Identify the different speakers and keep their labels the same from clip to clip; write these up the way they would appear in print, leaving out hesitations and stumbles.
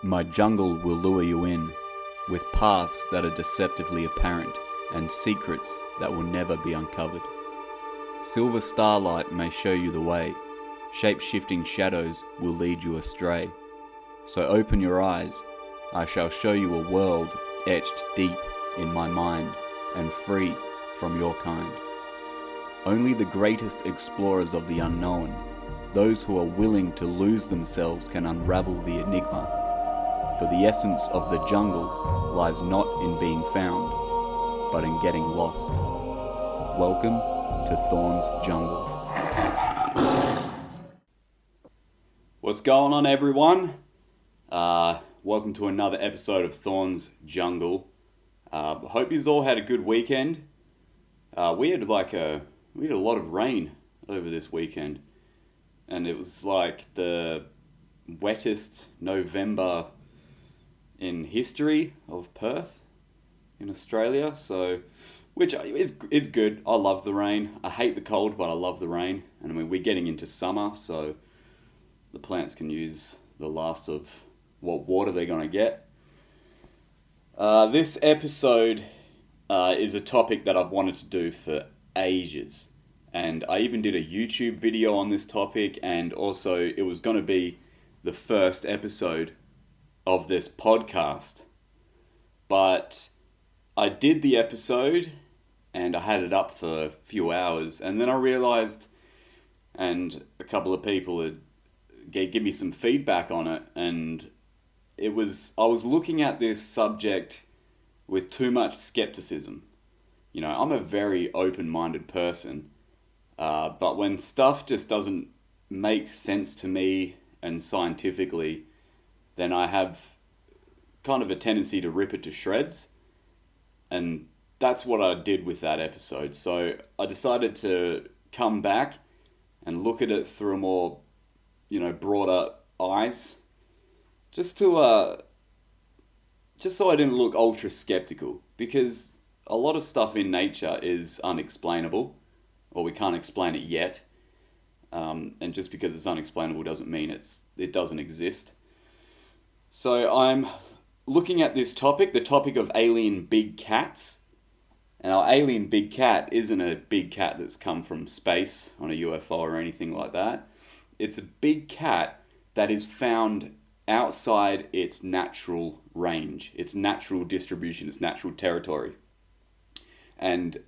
Speaker 1: My jungle will lure you in, with paths that are deceptively apparent and secrets that will never be uncovered. Silver starlight may show you the way, shape-shifting shadows will lead you astray. So open your eyes, I shall show you a world etched deep in my mind and free from your kind. Only the greatest explorers of the unknown, those who are willing to lose themselves, can unravel the enigma. For the essence of the jungle lies not in being found, but in getting lost. Welcome to Thorn's Jungle. What's going on, everyone? Welcome to another episode of Thorn's Jungle. Hope you all had a good weekend. We had a lot of rain over this weekend, and it was like the wettest November in history of Perth in Australia. So, which is good. I love the rain. I hate the cold, but I love the rain. And I mean, we're getting into summer, so the plants can use the last of what water they're going to get. This episode is a topic that I've wanted to do for ages. And I even did a YouTube video on this topic, and also it was going to be the first episode of this podcast. But I did the episode and I had it up for a few hours, and then I realized, and a couple of people had give me some feedback on it, and I was looking at this subject with too much skepticism. You know, I'm a very open-minded person, but when stuff just doesn't make sense to me and scientifically, then I have kind of a tendency to rip it to shreds. And that's what I did with that episode. So I decided to come back and look at it through a more, broader eyes, just so I didn't look ultra skeptical, because a lot of stuff in nature is unexplainable, or we can't explain it yet. And just because it's unexplainable doesn't mean it doesn't exist. So I'm looking at this topic, the topic of alien big cats. And our alien big cat isn't a big cat that's come from space on a UFO or anything like that. It's a big cat that is found outside its natural range, its natural distribution, its natural territory. And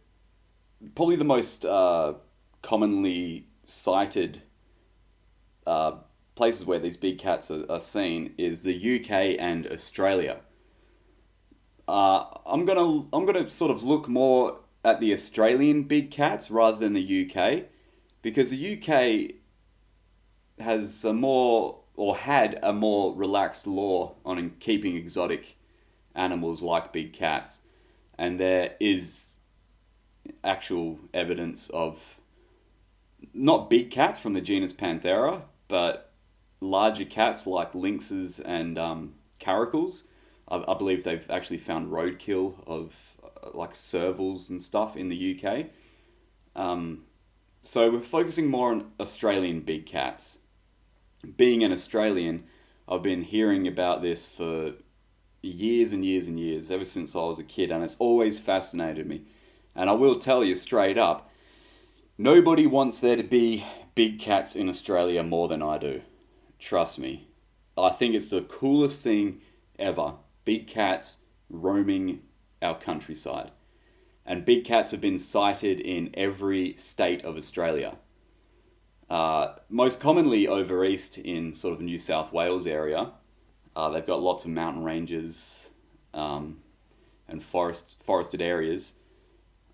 Speaker 1: probably the most commonly cited places where these big cats are seen is the UK and Australia. I'm gonna sort of look more at the Australian big cats rather than the UK, because the UK has had a more relaxed law on keeping exotic animals like big cats, and there is actual evidence of not big cats from the genus Panthera, but larger cats like lynxes and caracals. I believe they've actually found roadkill of like servals and stuff in the UK. So we're focusing more on Australian big cats. Being an Australian, I've been hearing about this for years and years and years, ever since I was a kid, and it's always fascinated me. And I will tell you straight up, nobody wants there to be big cats in Australia more than I do. Trust me. I think it's the coolest thing ever. Big cats roaming our countryside. And big cats have been sighted in every state of Australia. Most commonly over east in sort of the New South Wales area. They've got lots of mountain ranges and forested areas.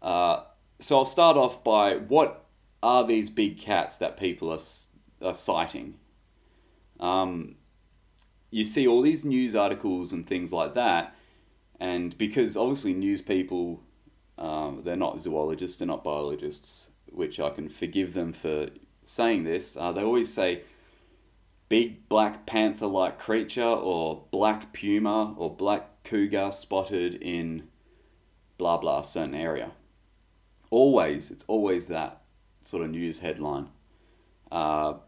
Speaker 1: So I'll start off by, what are these big cats that people are sighting? You see all these news articles and things like that, and because obviously news people, they're not zoologists, they're not biologists, which I can forgive them for saying this. They always say big black panther-like creature, or black puma, or black cougar spotted in blah blah certain area. It's always that sort of news headline. A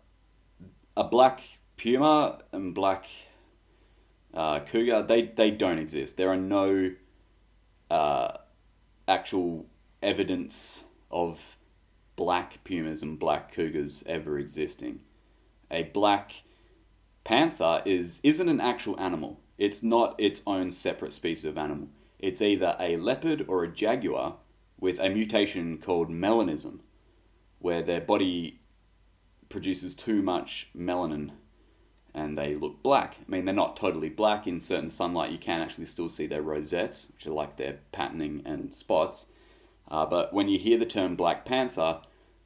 Speaker 1: black puma and black cougar, they don't exist. There are no actual evidence of black pumas and black cougars ever existing. A black panther isn't an actual animal. It's not its own separate species of animal. It's either a leopard or a jaguar with a mutation called melanism, where their body produces too much melanin and they look black. I mean, they're not totally black. In certain sunlight, you can actually still see their rosettes, which are like their patterning and spots. But when you hear the term black panther,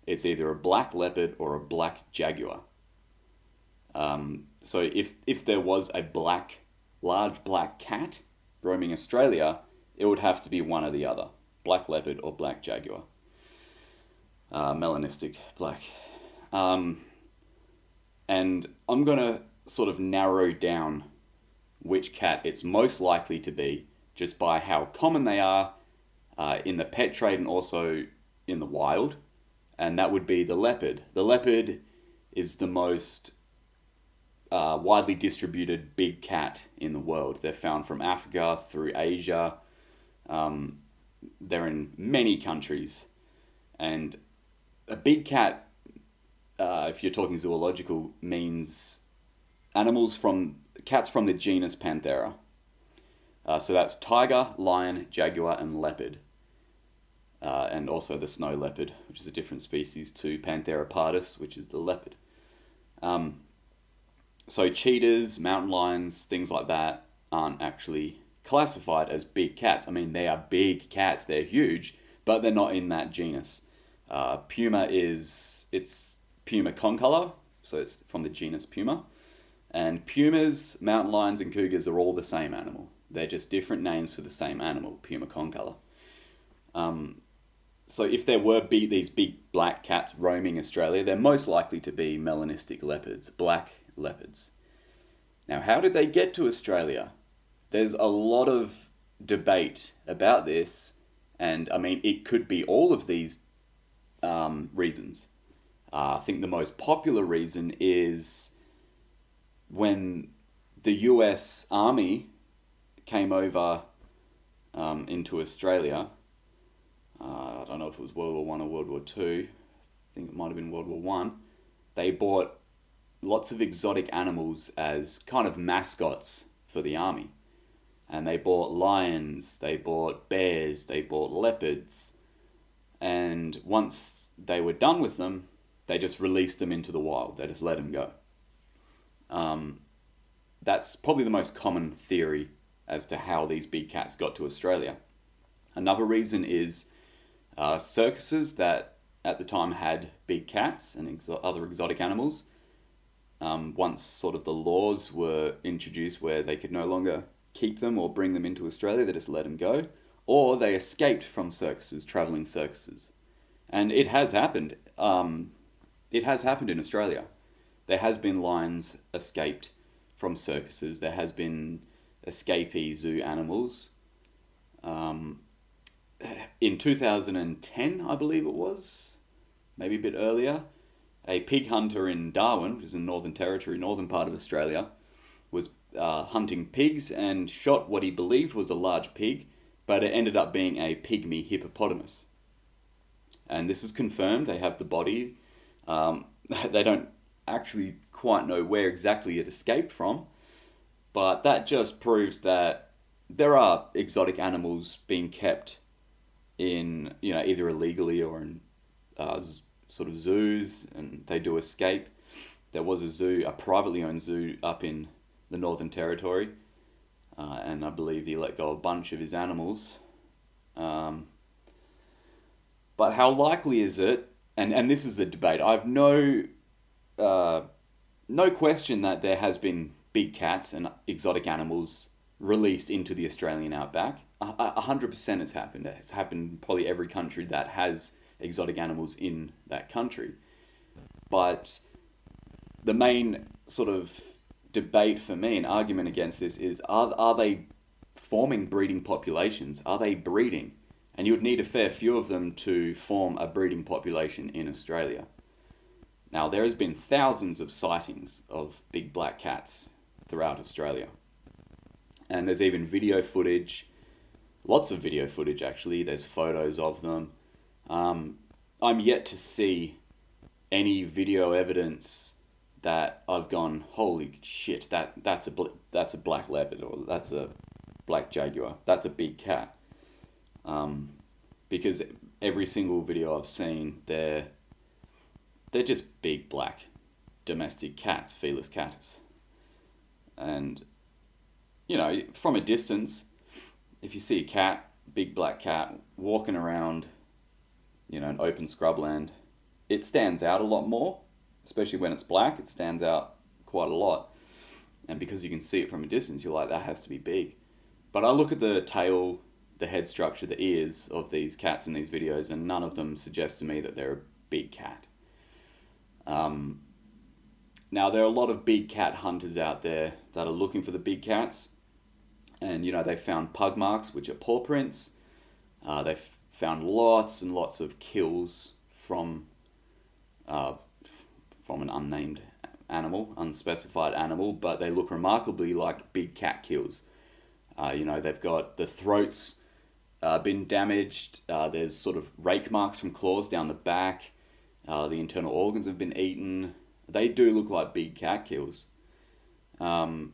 Speaker 1: it's either a black leopard or a black jaguar. So if there was a large black cat roaming Australia, it would have to be one or the other, black leopard or black jaguar. Melanistic black. And I'm going to sort of narrow down which cat it's most likely to be just by how common they are in the pet trade and also in the wild. And that would be the leopard. The leopard is the most widely distributed big cat in the world. They're found from Africa through Asia. They're in many countries. And a big cat, if you're talking zoological, means cats from the genus Panthera. So that's tiger, lion, jaguar, and leopard. And also the snow leopard, which is a different species to Panthera pardus, which is the leopard. So cheetahs, mountain lions, things like that aren't actually classified as big cats. I mean, they are big cats, they're huge, but they're not in that genus. Puma it's Puma concolor, so it's from the genus Puma. And pumas, mountain lions, and cougars are all the same animal. They're just different names for the same animal, Puma concolor. So if there were these big black cats roaming Australia, they're most likely to be melanistic leopards, black leopards. Now, how did they get to Australia? There's a lot of debate about this, and I mean, it could be all of these reasons. I think the most popular reason is when the US Army came over into Australia. I don't know if it was World War One or World War Two. I think it might have been World War One. They bought lots of exotic animals as kind of mascots for the army. And they bought lions, they bought bears, they bought leopards. And once they were done with them, they just released them into the wild. They just let them go. That's probably the most common theory as to how these big cats got to Australia. Another reason is circuses that at the time had big cats and other exotic animals. Once sort of the laws were introduced where they could no longer keep them or bring them into Australia, they just let them go. Or they escaped from circuses, travelling circuses. And it has happened. It has happened in Australia. There has been lions escaped from circuses. There has been escapee zoo animals. In 2010, I believe it was, maybe a bit earlier, a pig hunter in Darwin, which is in Northern Territory, northern part of Australia, was hunting pigs and shot what he believed was a large pig, but it ended up being a pygmy hippopotamus. And this is confirmed. They have the body. They don't actually quite know where exactly it escaped from, but that just proves that there are exotic animals being kept in, either illegally or in sort of zoos, and they do escape. There was a zoo, a privately owned zoo up in the Northern Territory, and I believe he let go a bunch of his animals. But how likely is it, and this is a debate, I have no question that there has been big cats and exotic animals released into the Australian outback. 100% it's happened. It's happened in probably every country that has exotic animals in that country. But the main sort of debate for me, an argument against this, is are they forming breeding populations? Are they breeding? And you would need a fair few of them to form a breeding population in Australia. Now, there has been thousands of sightings of big black cats throughout Australia. And there's even video footage, lots of video footage actually. There's photos of them. I'm yet to see any video evidence that I've gone, holy shit, that's a black leopard, or that's a black jaguar, that's a big cat. Because every single video I've seen, they're just big black domestic cats, Felis catus. And from a distance, if you see a cat, big black cat, walking around, an open scrubland, it stands out a lot more, especially when it's black. It stands out quite a lot. And because you can see it from a distance, you're like, that has to be big. But I look at the tail, the head structure, the ears of these cats in these videos, and none of them suggest to me that they're a big cat. Now, there are a lot of big cat hunters out there that are looking for the big cats. And, they found pug marks, which are paw prints. They've found lots and lots of kills from an unnamed animal, unspecified animal, but they look remarkably like big cat kills. They've got the throats been damaged. There's sort of rake marks from claws down the back. The internal organs have been eaten. They do look like big cat kills. But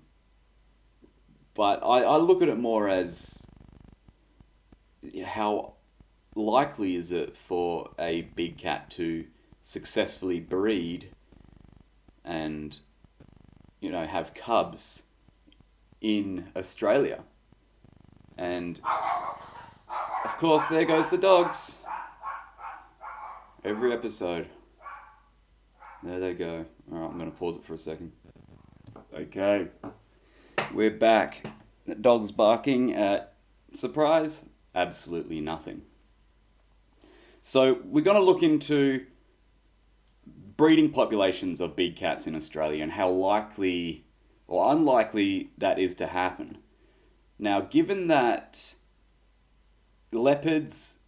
Speaker 1: I look at it more as how likely is it for a big cat to successfully breed and, have cubs in Australia. And, of course, there goes the dogs. Every episode. There they go. Alright, I'm going to pause it for a second. Okay. We're back. The dog's barking at, surprise, absolutely nothing. So we're going to look into breeding populations of big cats in Australia and how likely or unlikely that is to happen. Now, given that leopards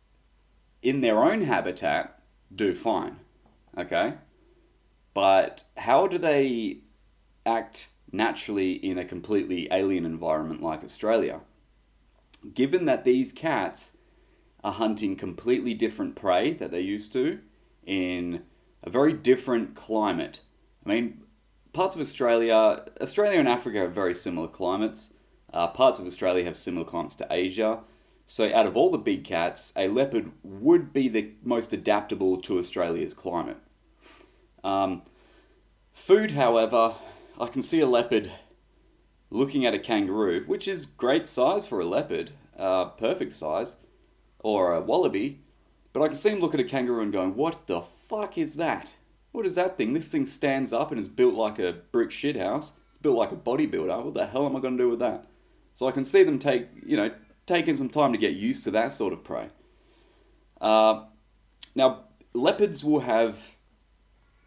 Speaker 1: in their own habitat do fine, okay? But how do they act naturally in a completely alien environment like Australia? Given that these cats are hunting completely different prey that they're used to in a very different climate. I mean, parts of Australia and Africa have very similar climates. Parts of Australia have similar climates to Asia. So out of all the big cats, a leopard would be the most adaptable to Australia's climate. Food, however, I can see a leopard looking at a kangaroo, which is great size for a leopard, perfect size, or a wallaby, but I can see him look at a kangaroo and going, what the fuck is that? What is that thing? This thing stands up and is built like a brick shithouse. It's built like a bodybuilder. What the hell am I going to do with that? So I can see them taking some time to get used to that sort of prey. Now, leopards will have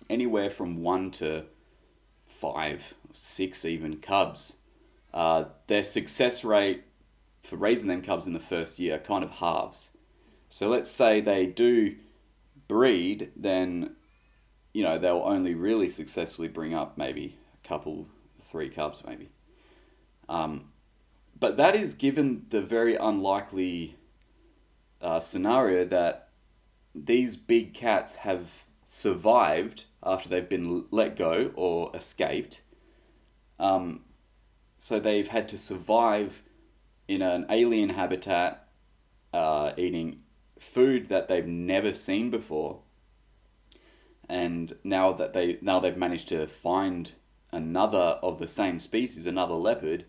Speaker 1: anywhere from 1 to 5, 6 even cubs. Their success rate for raising them cubs in the first year kind of halves. So let's say they do breed, then they'll only really successfully bring up maybe a couple, 3 cubs maybe. But that is given the very unlikely scenario that these big cats have survived after they've been let go or escaped. So they've had to survive in an alien habitat, eating food that they've never seen before. And now they've managed to find another of the same species, another leopard,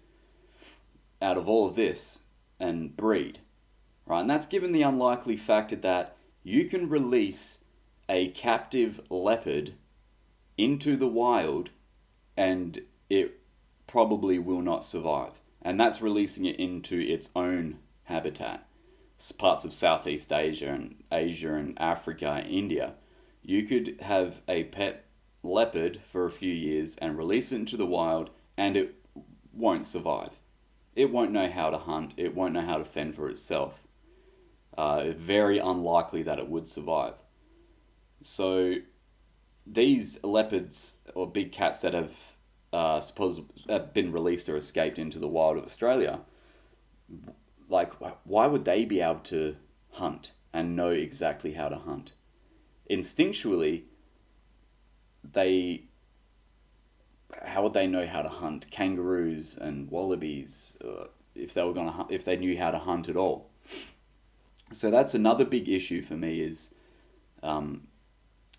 Speaker 1: out of all of this and breed, right? And that's given the unlikely factor that you can release a captive leopard into the wild and it probably will not survive. And that's releasing it into its own habitat. Parts of Southeast Asia and Africa, India. You could have a pet leopard for a few years and release it into the wild and it won't survive. It won't know how to hunt. It won't know how to fend for itself. Very unlikely that it would survive. So these leopards or big cats that have been released or escaped into the wild of Australia, like why would they be able to hunt and know exactly how to hunt? Instinctually, they how would they know how to hunt kangaroos and wallabies if they were gonna if they knew how to hunt at all? So that's another big issue for me is um,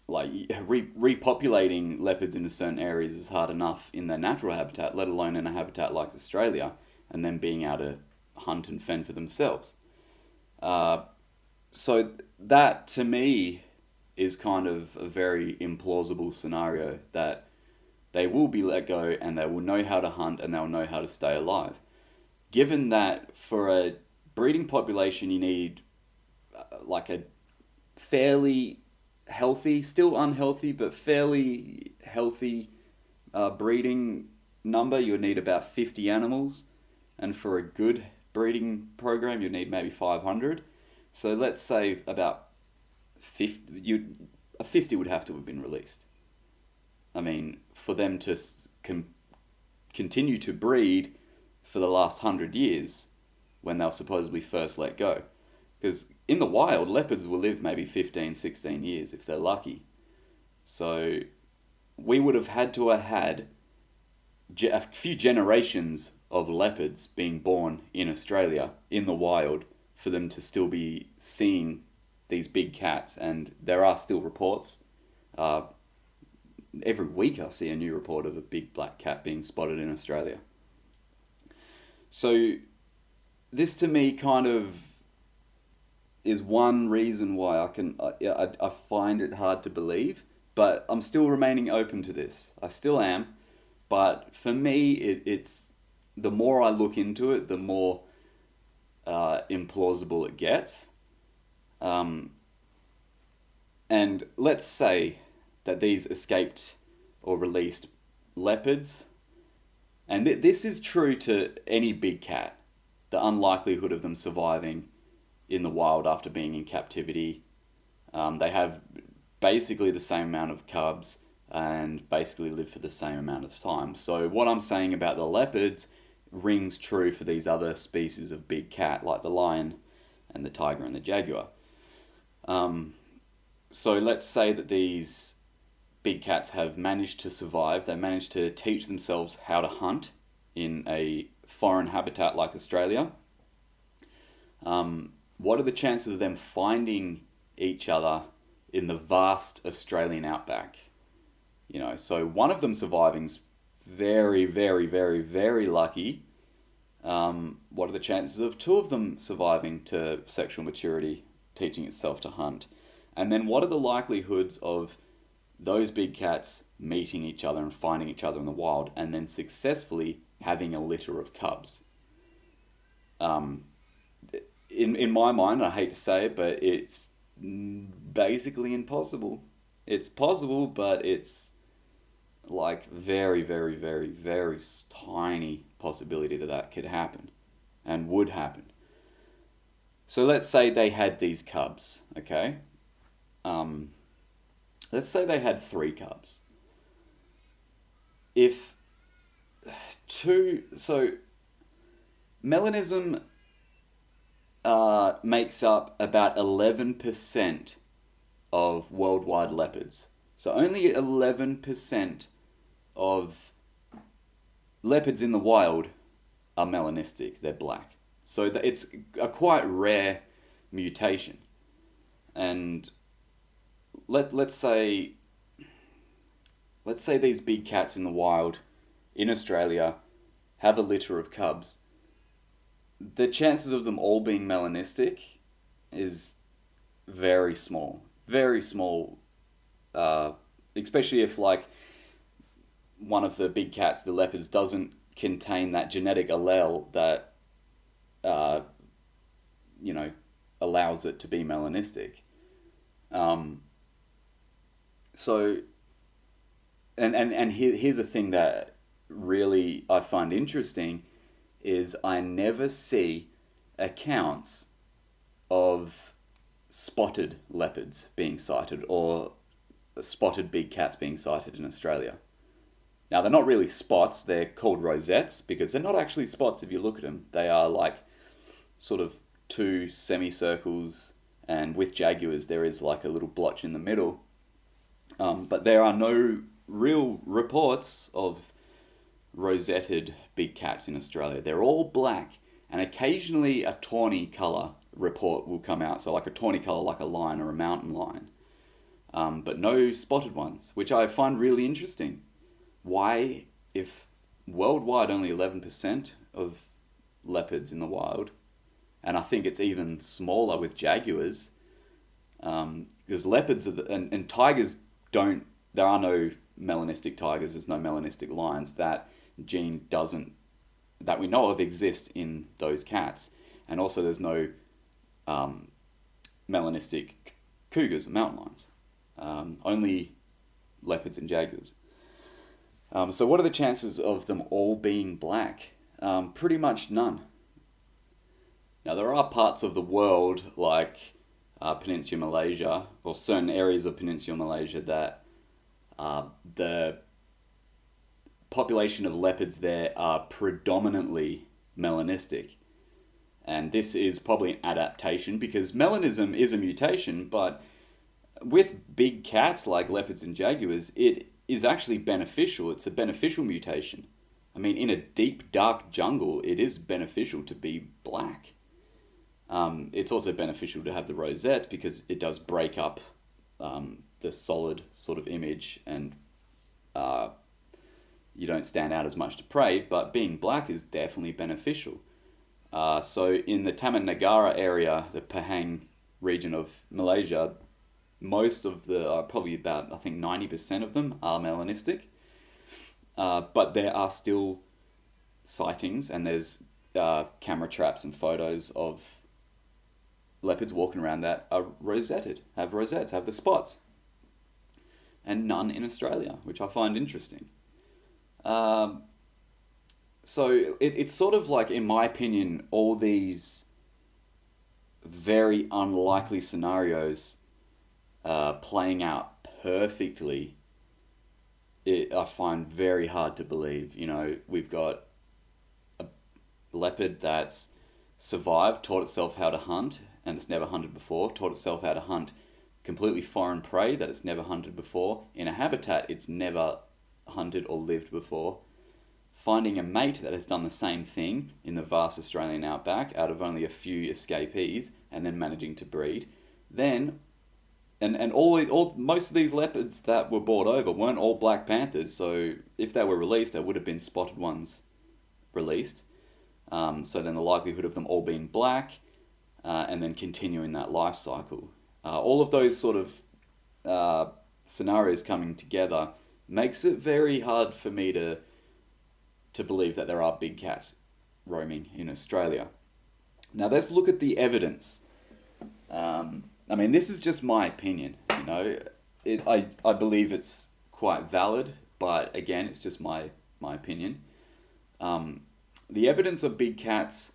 Speaker 1: like repopulating leopards into certain areas is hard enough in their natural habitat, let alone in a habitat like Australia, and then being able to hunt and fend for themselves. Uh, so that to me is kind of a very implausible scenario that they will be let go and they will know how to hunt and they'll know how to stay alive. Given that for a breeding population you need like a fairly healthy, still unhealthy, but fairly healthy breeding number, you would need about 50 animals. And for a good breeding program, you'd need maybe 500. So let's say about 50 would have to have been released. I mean, for them to continue to breed for the last 100 years when they'll supposedly first let go. Because in the wild, leopards will live maybe 15, 16 years if they're lucky. So we would have had to have had a few generations of leopards being born in Australia, in the wild, for them to still be seeing these big cats. And there are still reports. Every week I see a new report of a big black cat being spotted in Australia. So this to me kind of is one reason why I find it hard to believe, but I'm still remaining open to this. I still am, but for me, it's the more I look into it, the more implausible it gets. And let's say that these escaped or released leopards, and this is true to any big cat, the unlikelihood of them surviving in the wild after being in captivity. They have basically the same amount of cubs and basically live for the same amount of time. So what I'm saying about the leopards rings true for these other species of big cat, like the lion and the tiger and the jaguar. So let's say that these big cats have managed to survive. They managed to teach themselves how to hunt in a foreign habitat like Australia. What are the chances of them finding each other in the vast Australian outback? You know, so one of them surviving's very, very, very, very lucky. What are the chances of two of them surviving to sexual maturity, teaching itself to hunt? And then what are the likelihoods of those big cats meeting each other and finding each other in the wild and then successfully having a litter of cubs? In my mind, I hate to say it, but it's basically impossible. It's possible, but it's like very, very, very, very tiny possibility that that could happen and would happen. So let's say they had these cubs, okay? Let's say they had 3 cubs. If so melanism makes up about 11% of worldwide leopards. So only 11% of leopards in the wild are melanistic. They're black. So it's a quite rare mutation. And let's say these big cats in the wild in Australia have a litter of cubs. The chances of them all being melanistic is very small. Very small. Especially if like one of the big cats, the leopards, doesn't contain that genetic allele that allows it to be melanistic. So here's a thing that really I find interesting is I never see accounts of spotted leopards being sighted or spotted big cats being sighted in Australia. Now, they're not really spots, they're called rosettes because they're not actually spots if you look at them. They are like sort of two semicircles, and with jaguars, there is like a little blotch in the middle. But there are no real reports of rosetted big cats in Australia. They're all black, and occasionally a tawny colour report will come out. So like a tawny colour, like a lion or a mountain lion. But no spotted ones, which I find really interesting. Why, if worldwide only 11% of leopards in the wild, and I think it's even smaller with jaguars, because leopards are and tigers don't, there are no melanistic tigers, there's no melanistic lions. That gene doesn't, that we know of, exist in those cats. And also there's no melanistic cougars or mountain lions. Only leopards and jaguars. So what are the chances of them all being black? Pretty much none. Now there are parts of the world like Peninsula Malaysia, or certain areas of Peninsula Malaysia, that the population of leopards there are predominantly melanistic. And this is probably an adaptation because melanism is a mutation, but with big cats like leopards and jaguars, it is actually beneficial. It's a beneficial mutation. I mean, in a deep, dark jungle, it is beneficial to be black. It's also beneficial to have the rosettes because it does break up the solid sort of image, and you don't stand out as much to prey, but being black is definitely beneficial. So in the Taman Negara area, the Pahang region of Malaysia, most of the, probably about, I think 90% of them are melanistic. But there are still sightings, and there's camera traps and photos of leopards walking around that are rosetted, have rosettes, have the spots. And none in Australia, which I find interesting. So it's sort of like, in my opinion, all these very unlikely scenarios playing out perfectly, I find very hard to believe. You know, we've got a leopard that's survived, taught itself how to hunt, and it's never hunted before, taught itself how to hunt completely foreign prey that it's never hunted before, in a habitat it's never hunted or lived before, finding a mate that has done the same thing in the vast Australian outback out of only a few escapees, and then managing to breed. Then, and most of these leopards that were brought over weren't all black panthers, so if they were released, there would have been spotted ones released. So then the likelihood of them all being black, and then continuing that life cycle. All of those sort of scenarios coming together makes it very hard for me to believe that there are big cats roaming in Australia. Now let's look at the evidence. I mean, this is just my opinion, you know. I believe it's quite valid, but again, it's just my opinion. The evidence of big cats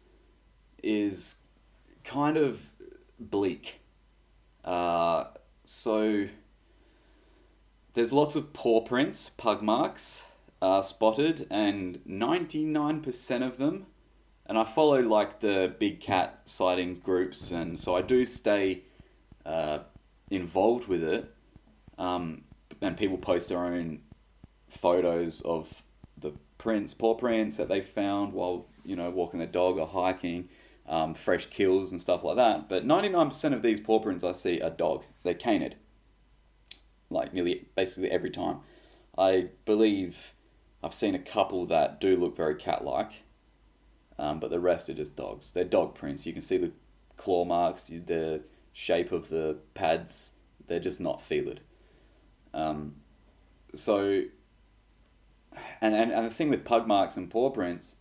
Speaker 1: is kind of bleak. So there's lots of paw prints, pug marks spotted, and 99% of them, and I follow like the big cat sighting groups, and so I do stay involved with it, and people post their own photos of the paw prints that they found while, you know, walking their dog or hiking, fresh kills and stuff like that. But 99% of these paw prints I see are dog. They're canid. Like basically every time. I believe I've seen a couple that do look very cat-like, but the rest are just dogs. They're dog prints. You can see the claw marks, the shape of the pads. They're just not feeled. So, and the thing with pug marks and paw prints,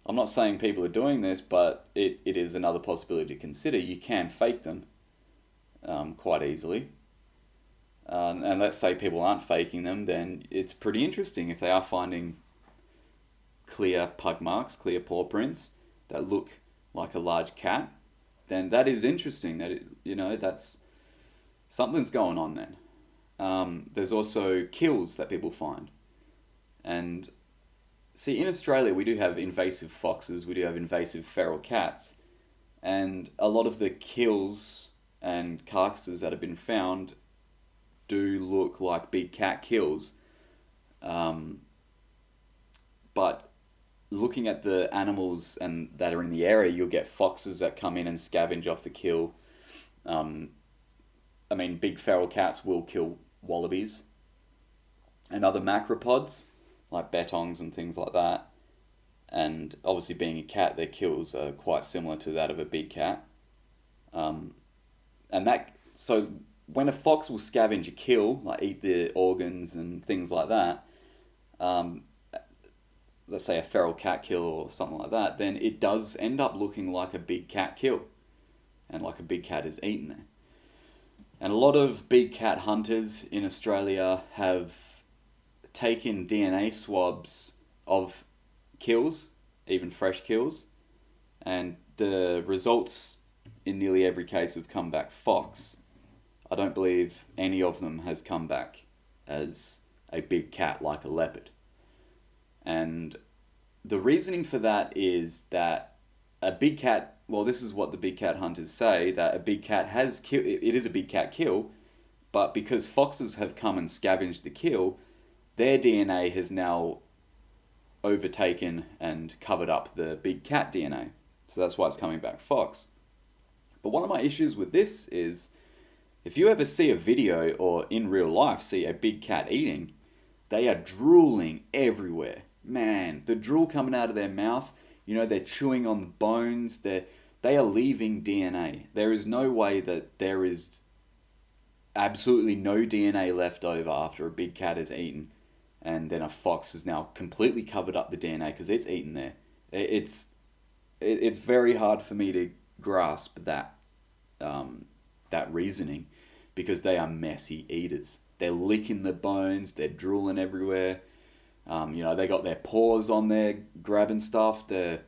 Speaker 1: I'm not saying people are doing this, but it is another possibility to consider. You can fake them quite easily. And let's say people aren't faking them, then it's pretty interesting if they are finding clear pug marks, clear paw prints that look like a large cat. Then that is interesting. That's something's going on then. There's also kills that people find. And see, in Australia, we do have invasive foxes, we do have invasive feral cats, and a lot of the kills and carcasses that have been found do look like big cat kills. Um, but looking at the animals and that are in the area, you'll get foxes that come in and scavenge off the kill. Um, I mean, big feral cats will kill wallabies and other macropods like bettongs and things like that. And obviously, being a cat, their kills are quite similar to that of a big cat. Um, and that so when a fox will scavenge a kill, like eat the organs and things like that, um, let's say a feral cat kill or something like that, then it does end up looking like a big cat kill, and like a big cat is eaten there. And a lot of big cat hunters in Australia have taken DNA swabs of kills, even fresh kills, and the results in nearly every case have come back fox. I don't believe any of them has come back as a big cat like a leopard. And the reasoning for that is that a big cat, well, this is what the big cat hunters say, that a big cat has killed, it is a big cat kill, but because foxes have come and scavenged the kill, their DNA has now overtaken and covered up the big cat DNA. So that's why it's coming back fox. But one of my issues with this is, if you ever see a video or in real life see a big cat eating, they are drooling everywhere. Man, the drool coming out of their mouth, they're chewing on the bones, they are leaving DNA. There is no way that there is absolutely no DNA left over after a big cat is eaten, and then a fox has now completely covered up the DNA because it's eaten there. It's very hard for me to grasp that reasoning, because they are messy eaters. They're licking the bones, they're drooling everywhere. They got their paws on there grabbing stuff. There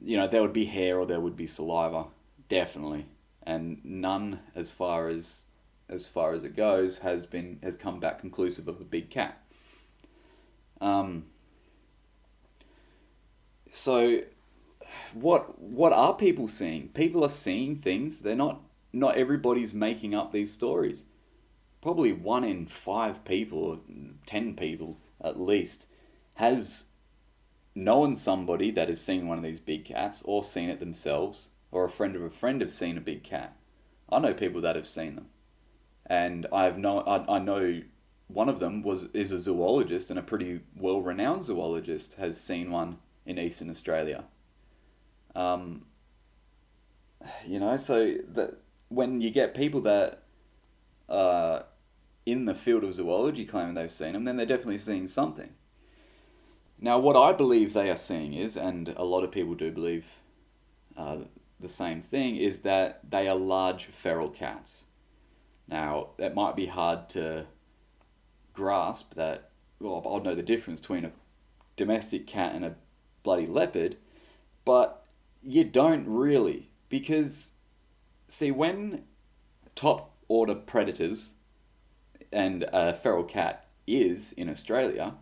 Speaker 1: would be hair or there would be saliva, definitely, and none, as far as it goes, has come back conclusive of a big cat. So what are people seeing? People are seeing things. They're not everybody's making up these stories. Probably 1 in 5 people, or 10 people at least, has known somebody that has seen one of these big cats, or seen it themselves, or a friend of a friend have seen a big cat. I know people that have seen them, and I know one of them is a zoologist, and a pretty well-renowned zoologist has seen one in Eastern Australia. So that when you get people that are in the field of zoology claiming they've seen them, then they're definitely seeing something. Now, what I believe they are seeing is, and a lot of people do believe the same thing, is that they are large feral cats. Now, it might be hard to grasp that, well, I'll know the difference between a domestic cat and a bloody leopard, but you don't really, because, see, when top order predators, and a feral cat is, in Australia,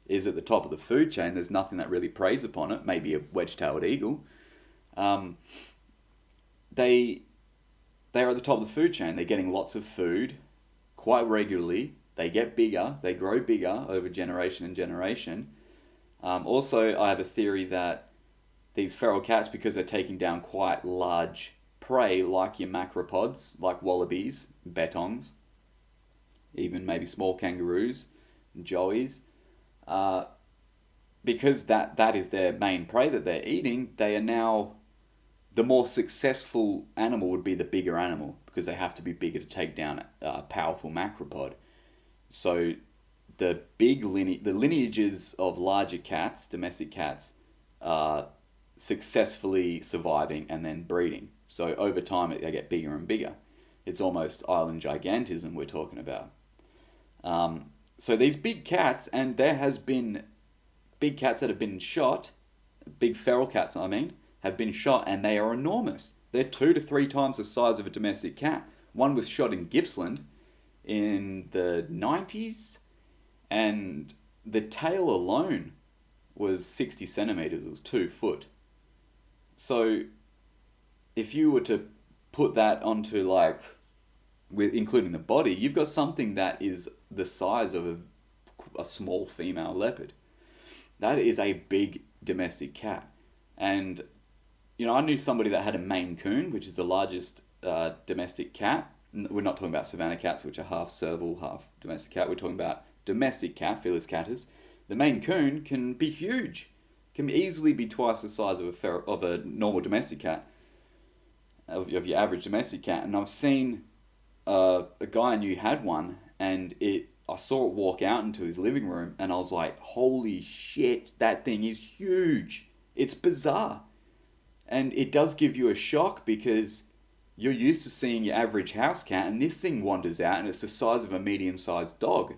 Speaker 1: is at the top of the food chain, there's nothing that really preys upon it, maybe a wedge-tailed eagle, they are at the top of the food chain. They're getting lots of food quite regularly. They get bigger, they grow bigger over generation and generation. Also, I have a theory that these feral cats, because they're taking down quite large prey, like your macropods, like wallabies, bettongs, even maybe small kangaroos, joeys, because that is their main prey that they're eating, they are now, the more successful animal would be the bigger animal, because they have to be bigger to take down a powerful macropod. So the lineages of larger cats, domestic cats, are successfully surviving and then breeding. So over time, they get bigger and bigger. It's almost island gigantism we're talking about. So these big cats, and there has been big cats that have been shot, big feral cats, have been shot, and they are enormous. They're 2 to 3 times the size of a domestic cat. One was shot in Gippsland in the 90s, and the tail alone was 60 centimeters, it was 2 foot. So if you were to put that onto like, with including the body, you've got something that is the size of a small female leopard. That is a big domestic cat. And, I knew somebody that had a Maine Coon, which is the largest domestic cat. We're not talking about Savannah cats, which are half serval, half domestic cat. We're talking about domestic cat, Felis catus. The Maine Coon can be huge. Can easily be twice the size of a normal domestic cat, of your average domestic cat. And I've seen a guy I knew had one, and I saw it walk out into his living room, and I was like, holy shit, that thing is huge. It's bizarre. And it does give you a shock because you're used to seeing your average house cat, and this thing wanders out and it's the size of a medium-sized dog.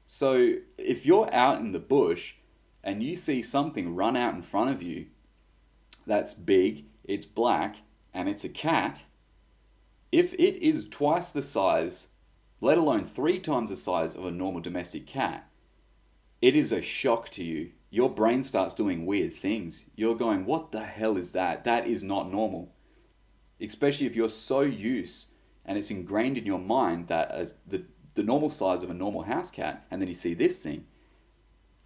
Speaker 1: So if you're out in the bush and you see something run out in front of you that's big, it's black, and it's a cat, if it is twice the size, let alone 3 times the size of a normal domestic cat, it is a shock to you. Your brain starts doing weird things. You're going, what the hell is that? That is not normal. Especially if you're so used and it's ingrained in your mind that as the normal size of a normal house cat, and then you see this thing.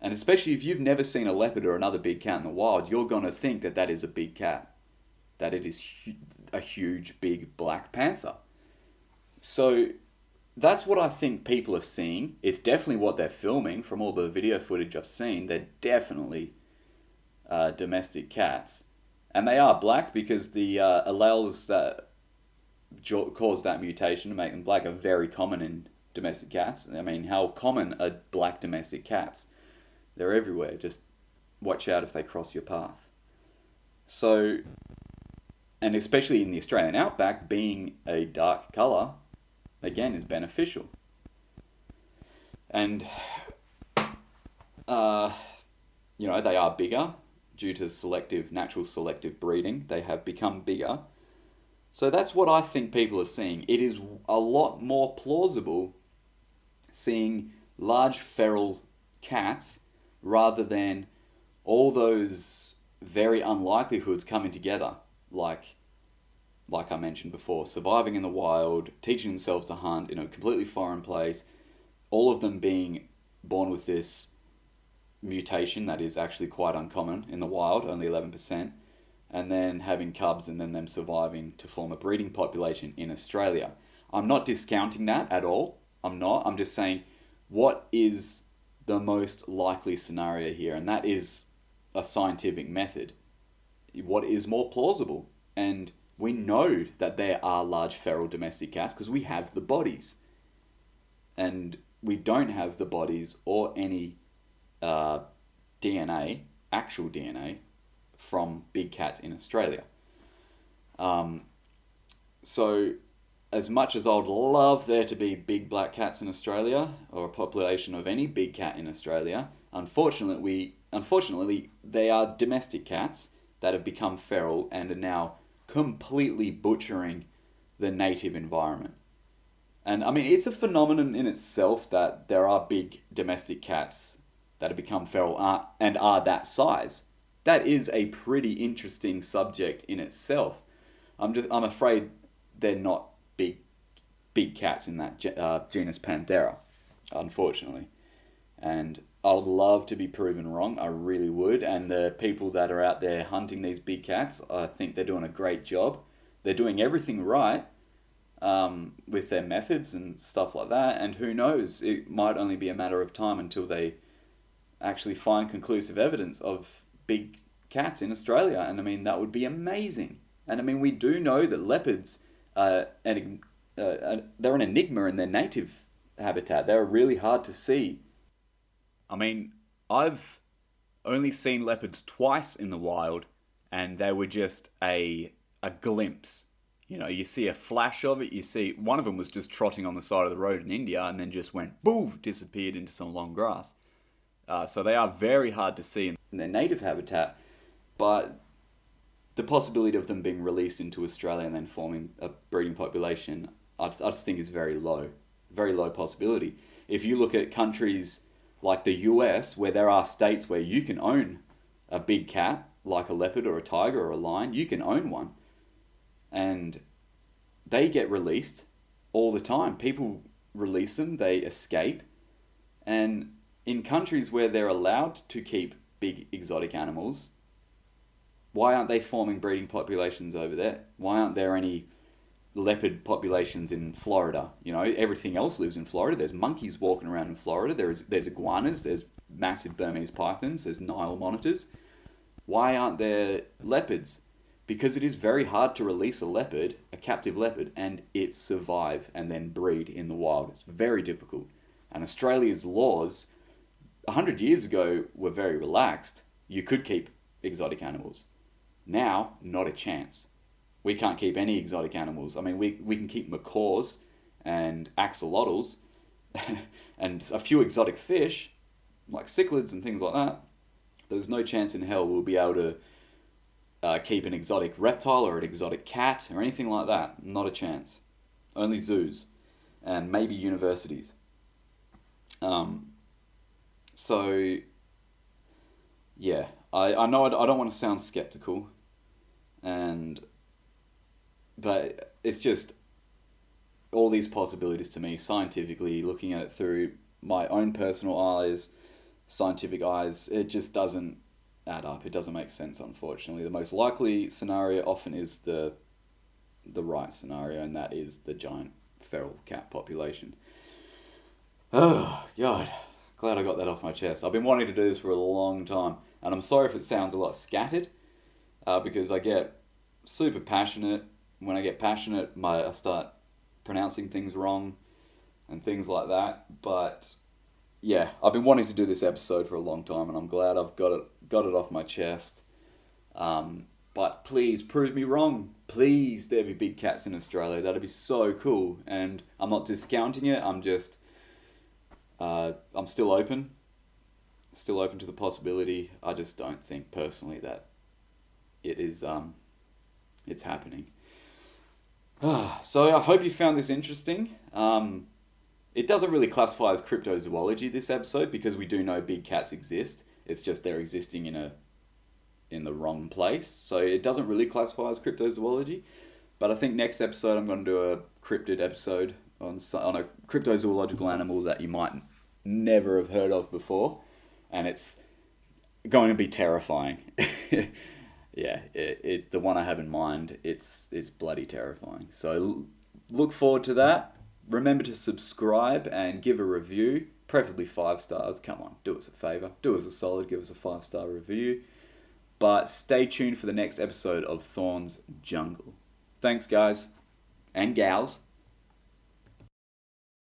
Speaker 1: And especially if you've never seen a leopard or another big cat in the wild, you're going to think that that is a big cat. That it is a huge, big black panther. So that's what I think people are seeing. It's definitely what they're filming from all the video footage I've seen. They're definitely domestic cats. And they are black because the alleles that cause that mutation to make them black are very common in domestic cats. I mean, how common are black domestic cats? They're everywhere. Just watch out if they cross your path. So, and especially in the Australian outback, being a dark colour, again, is beneficial. And, they are bigger due to natural selective breeding. They have become bigger. So that's what I think people are seeing. It is a lot more plausible seeing large feral cats rather than all those very unlikelihoods coming together, like I mentioned before, surviving in the wild, teaching themselves to hunt in a completely foreign place, all of them being born with this mutation that is actually quite uncommon in the wild, only 11%, and then having cubs and then them surviving to form a breeding population in Australia. I'm not discounting that at all. I'm not. I'm just saying what is the most likely scenario here, and that is a scientific method. What is more plausible? And we know that there are large feral domestic cats because we have the bodies. And we don't have the bodies or any DNA, actual DNA, from big cats in Australia. So as much as I would love there to be big black cats in Australia, or a population of any big cat in Australia, unfortunately they are domestic cats that have become feral and are now completely butchering the native environment. And I mean, it's a phenomenon in itself that there are big domestic cats that have become feral and are that size. That is a pretty interesting subject in itself. I'm afraid they're not big cats in that genus Panthera, unfortunately. And I would love to be proven wrong. I really would. And the people that are out there hunting these big cats, I think they're doing a great job. They're doing everything right with their methods and stuff like that. And who knows, it might only be a matter of time until they actually find conclusive evidence of big cats in Australia. And I mean, that would be amazing. And I mean, we do know that leopards, they're an enigma in their native habitat. They're really hard to see. I mean, I've only seen leopards twice in the wild, and they were just a glimpse. You see a flash of it. You see one of them was just trotting on the side of the road in India, and then just went boof, disappeared into some long grass. So they are very hard to see in their native habitat, but the possibility of them being released into Australia and then forming a breeding population, I just think is very low possibility. If you look at countries like the US, where there are states where you can own a big cat, like a leopard or a tiger or a lion, you can own one. And they get released all the time. People release them, they escape. And in countries where they're allowed to keep big exotic animals, why aren't they forming breeding populations over there? Why aren't there any leopard populations in Florida? You know, everything else lives in Florida. There's monkeys walking around in Florida. There's iguanas. There's massive Burmese pythons. There's Nile monitors. Why aren't there leopards? Because it is very hard to release a leopard, a captive leopard, and it survive and then breed in the wild. It's very difficult. And Australia's laws 100 years ago were very relaxed. You could keep exotic animals. Now, not a chance. We can't keep any exotic animals. I mean, we can keep macaws and axolotls and a few exotic fish, like cichlids and things like that. There's no chance in hell we'll be able to keep an exotic reptile or an exotic cat or anything like that. Not a chance. Only zoos and maybe universities. So, yeah, I know I don't want to sound skeptical, but it's just all these possibilities to me, scientifically, looking at it through my own personal eyes, scientific eyes, it just doesn't add up. It doesn't make sense, unfortunately. The most likely scenario often is the right scenario, and that is the giant feral cat population. Oh, God. Glad I got that off my chest. I've been wanting to do this for a long time, and I'm sorry if it sounds a lot scattered, because I get super passionate. When I get passionate, I start pronouncing things wrong and things like that. But yeah, I've been wanting to do this episode for a long time, and I'm glad I've got it off my chest. But please prove me wrong. Please, there be big cats in Australia. That'd be so cool. And I'm not discounting it. I'm just, I'm still open to the possibility. I just don't think personally that it is, it's happening. So I hope you found this interesting. It doesn't really classify as cryptozoology, this episode, because we do know big cats exist. It's just they're existing in the wrong place. So it doesn't really classify as cryptozoology. But I think next episode I'm going to do a cryptid episode on a cryptozoological animal that you might never have heard of before. And it's going to be terrifying. Yeah, the one I have in mind, it's bloody terrifying. So look forward to that. Remember to subscribe and give a review, preferably 5 stars. Come on, do us a favor. Do us a solid, give us a 5-star review. But stay tuned for the next episode of Thorn's Jungle. Thanks, guys and gals.